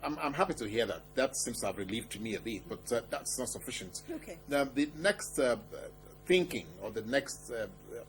I'm happy to hear that. That seems to have relieved me a bit, but that's not sufficient. Okay. Now, the next thinking or the next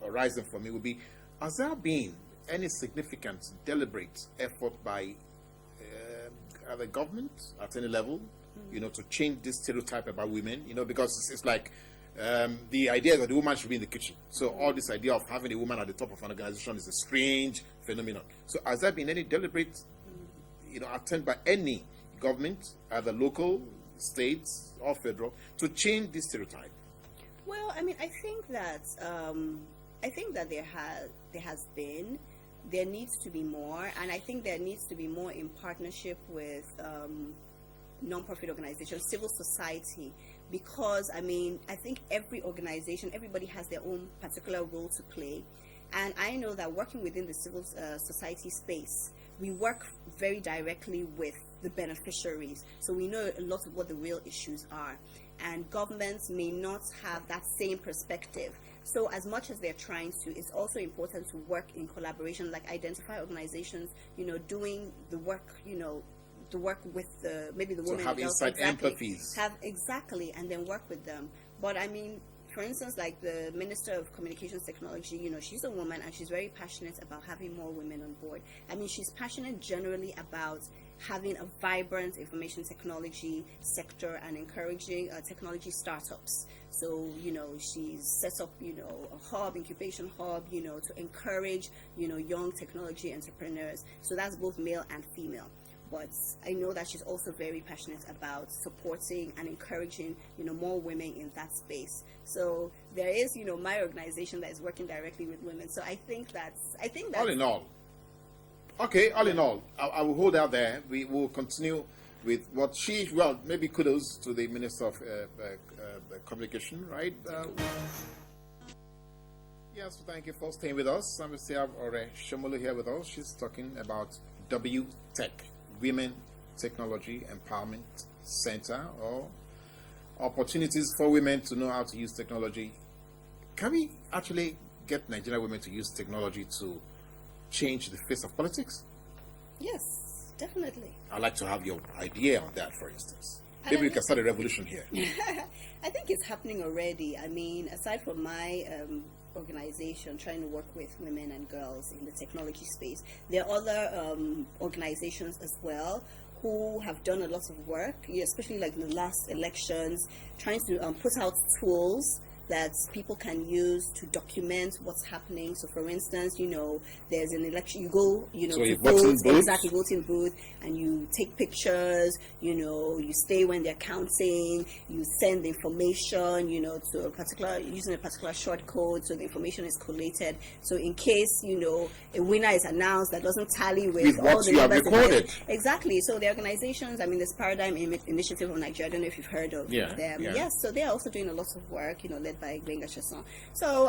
horizon for me would be: has there been any significant, deliberate effort by the government at any level, to change this stereotype about women? Because it's like the idea that the woman should be in the kitchen. So all this idea of having a woman at the top of an organization is a strange phenomenon. So has there been any deliberate, attempt by any government, either local, states, or federal, to change this stereotype? Well, I mean, I think that there needs to be more, and I think there needs to be more in partnership with non-profit organizations, civil society, because I think every organization, everybody has their own particular role to play, and I know that working within the civil society space, we work very directly with the beneficiaries, so we know a lot of what the real issues are, and governments may not have that same perspective. So as much as they're trying to, it's also important to work in collaboration, like identify organizations, doing the work, to work with maybe the women. So have inside empathies. Exactly, and then work with them. But I mean, for instance, like the Minister of Communications Technology, she's a woman and she's very passionate about having more women on board. I mean, she's passionate generally about having a vibrant information technology sector and encouraging technology startups. So, she's set up, a hub, incubation hub, to encourage, young technology entrepreneurs. So that's both male and female. But I know that she's also very passionate about supporting and encouraging, more women in that space. So there is, my organization that is working directly with women. So I think that's all in all. Okay, all in all, I will hold out there. We will continue with what maybe kudos to the Minister of Communication, right? Yes, thank you for staying with us. I'm still have Somolu here with us. She's talking about W-TEC, Women Technology Empowerment Center, or opportunities for women to know how to use technology. Can we actually get Nigerian women to use technology to change the face of politics? Yes, definitely. I'd like to have your idea on that, for instance. Maybe we can start a revolution here. I think it's happening already. I mean, aside from my organization trying to work with women and girls in the technology space, there are other organizations as well who have done a lot of work, especially like in the last elections, trying to put out tools that people can use to document what's happening. So for instance, there's an election, you go, so to vote, exactly, voting booth, and you take pictures, you stay when they're counting, you send the information, to a particular, using a particular short code, so the information is collated. So in case, a winner is announced that doesn't tally with all what the you have numbers. recorded. Exactly. So the organizations, this Paradigm Initiative of Nigeria, I don't know if you've heard of them. Yeah. Yes, so they're also doing a lot of work, led by Glenga Chesson. So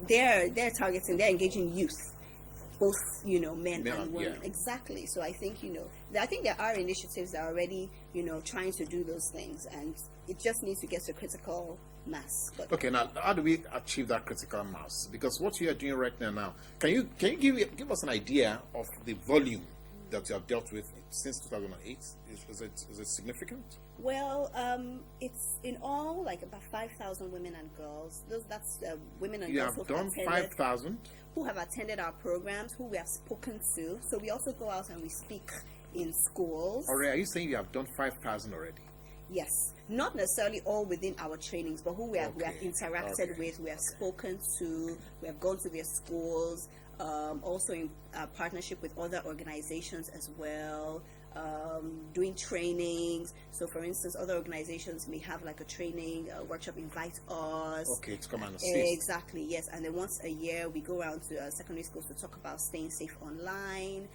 they're targeting, they're engaging youth, both men and women. Yeah. Exactly. So I think I think there are initiatives that are already trying to do those things, and it just needs to get to critical mass. But okay, now how do we achieve that critical mass? Because what you are doing right now, can you give us an idea of the volume that you have dealt with since 2008? Is it significant? Well, it's in all like about 5,000 women and girls. That's women and girls have done 5,000 who have attended our programs, who we have spoken to. So we also go out and we speak in schools. Already, are you saying you have done 5,000 already? Yes, not necessarily all within our trainings, but who we have interacted with, we have spoken to, we have gone to their schools. Also in partnership with other organizations as well, doing trainings. So for instance, other organizations may have like a training workshop, invite us. Okay, to come and assist. Exactly, yes. And then once a year we go around to secondary schools to talk about staying safe online.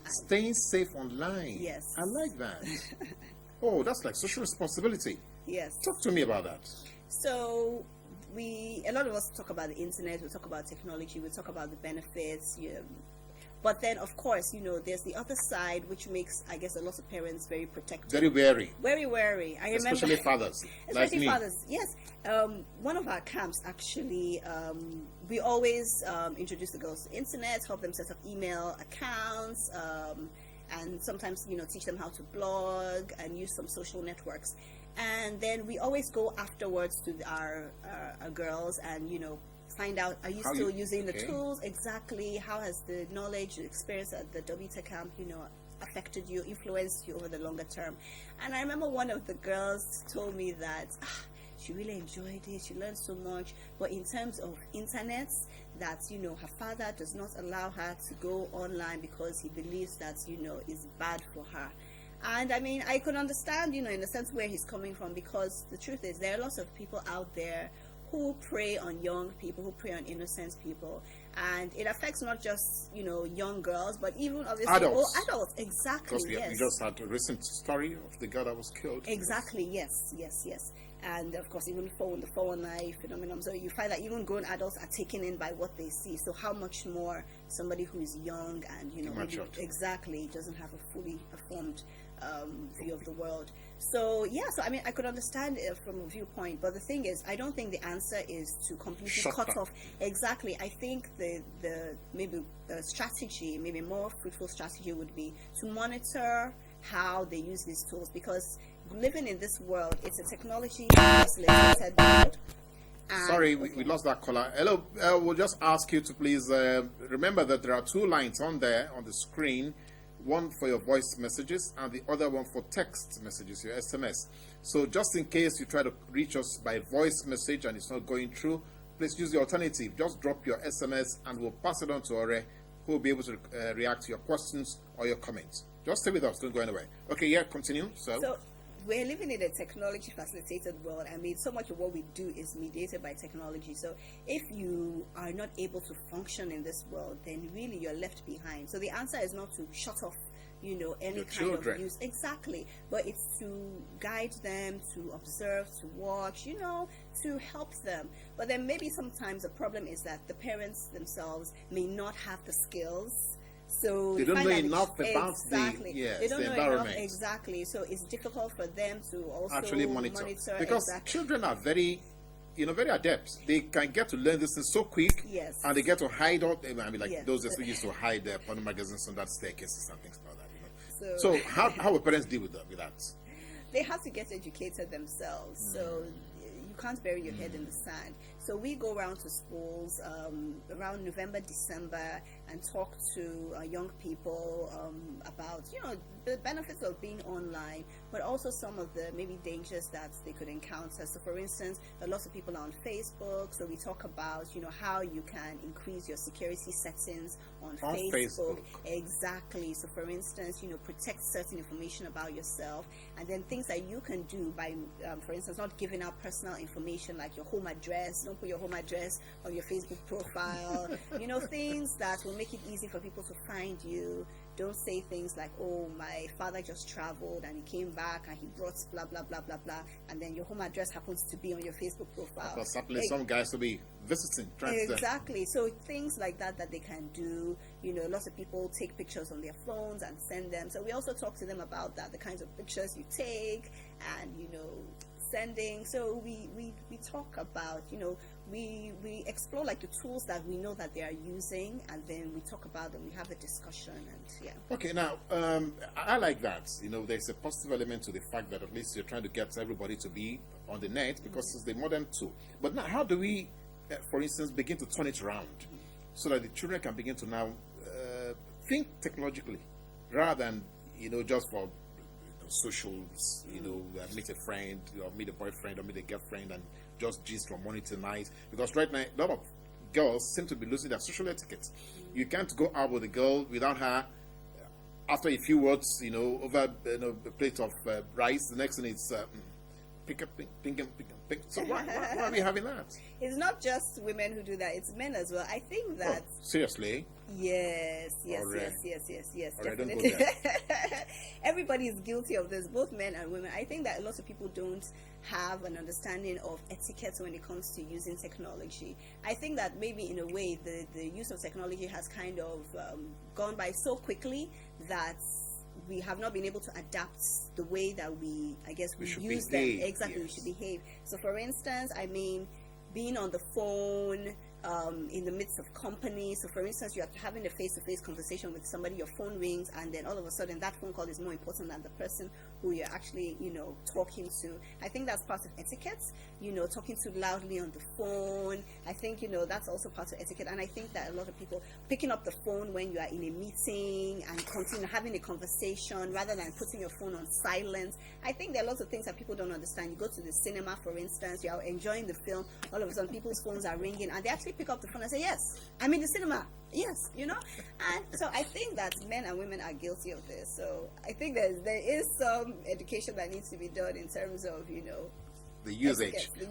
Staying safe online? Yes. I like that. Oh, that's like social responsibility. Yes. Talk to me about that. So a lot of us talk about the internet, we talk about technology, we talk about the benefits, but then of course, there's the other side, which makes, I guess, a lot of parents very protective. Very wary. Very wary. I remember. Especially fathers. Especially like me. fathers, yes. One of our camps, actually, we always introduce the girls to the internet, help them set up email accounts, and sometimes, teach them how to blog and use some social networks. And then we always go afterwards to our girls and, find out, are you still using the tools? Exactly. How has the knowledge, the experience at the W-TEC camp, affected you, influenced you over the longer term? And I remember one of the girls told me that she really enjoyed it, she learned so much, but in terms of internet, that her father does not allow her to go online because he believes that is bad for her. And I mean, I could understand, in a sense, where he's coming from, because the truth is there are lots of people out there who prey on young people, who prey on innocent people, and it affects not just young girls, but even obviously adults. Exactly. Because we just had a recent story of the girl that was killed. Exactly. Yes. And of course, even the 419 phenomenon. So you find that even grown adults are taken in by what they see. So how much more somebody who is young and maybe, exactly, doesn't have a fully formed view of the world. So I mean, I could understand it from a viewpoint, but the thing is, I don't think the answer is to completely cut off. Exactly. I think the maybe strategy, maybe more fruitful strategy, would be to monitor how they use these tools, because living in this world, it's a technology facilitated world. Sorry, we lost that caller. Hello, we'll just ask you to please remember that there are two lines on there on the screen, one for your voice messages and the other one for text messages, your SMS. So just in case you try to reach us by voice message and it's not going through, please use the alternative. Just drop your SMS and we'll pass it on to Ore, who will be able to react to your questions or your comments. Just stay with us, don't go anywhere. Okay, continue. So we're living in a technology facilitated world. I mean, so much of what we do is mediated by technology. So if you are not able to function in this world, then really you're left behind. So the answer is not to shut off, any kind of use. Exactly. But it's to guide them, to observe, to watch, to help them. But then maybe sometimes the problem is that the parents themselves may not have the skills. So they don't know enough about they don't know environment. Enough, exactly. So it's difficult for them to also actually monitor. Because children are very, very adept. They can get to learn this thing so quick. Yes. And they get to hide out. I mean, like those that used to hide their porn magazines on that staircases and things like that. So how will parents deal with that? They have to get educated themselves. So you can't bury your head in the sand. So we go around to schools around November, December, and talk to young people about, the benefits of being online, but also some of the maybe dangers that they could encounter. So for instance, lots of people are on Facebook, so we talk about, how you can increase your security settings on Facebook. Exactly. So for instance, protect certain information about yourself, and then things that you can do by, for instance, not giving out personal information like your home address. Don't put your home address on your Facebook profile. Things that will make it easy for people to find you. Don't say things like, oh, my father just traveled and he came back and he brought blah, blah, blah, blah, blah, and then your home address happens to be on your Facebook profile. Because some guys will be visiting. Exactly. So things like that they can do. Lots of people take pictures on their phones and send them. So we also talk to them about that, the kinds of pictures you take and, sending. So we talk about, we explore like the tools that we know that they are using, and then we talk about them, we have a discussion, and Okay, now I like that. There's a positive element to the fact that at least you're trying to get everybody to be on the net, because it's the modern tool. But now, how do we, for instance, begin to turn it around so that the children can begin to now think technologically rather than just for socials, meet a friend or meet a boyfriend or meet a girlfriend and just gist from morning to night? Because right now a lot of girls seem to be losing their social etiquette. You can't go out with a girl without her, after a few words, over a plate of rice. The next thing is pick. So why are we having that? It's not just women who do that, it's men as well. I think that seriously. Yes, definitely. Don't go there. Everybody is guilty of this, both men and women. I think that a lot of people don't have an understanding of etiquette when it comes to using technology. I think that maybe in a way the use of technology has kind of gone by so quickly that we have not been able to adapt the way that we use them. Exactly, yes. We should behave. So for instance, I mean, being on the phone, in the midst of company. So, for instance, you are having a face-to-face conversation with somebody, your phone rings, and then all of a sudden that phone call is more important than the person who you're actually, talking to. I think that's part of etiquette, talking too loudly on the phone. I think, that's also part of etiquette. And I think that a lot of people picking up the phone when you are in a meeting and continue having a conversation rather than putting your phone on silent. I think there are lots of things that people don't understand. You go to the cinema, for instance, you are enjoying the film, all of a sudden people's phones are ringing, and they actually pick up the phone and say, yes, I'm in the cinema. Yes, and so I think that men and women are guilty of this. So I think there is some education that needs to be done in terms of, the usage. etiquette,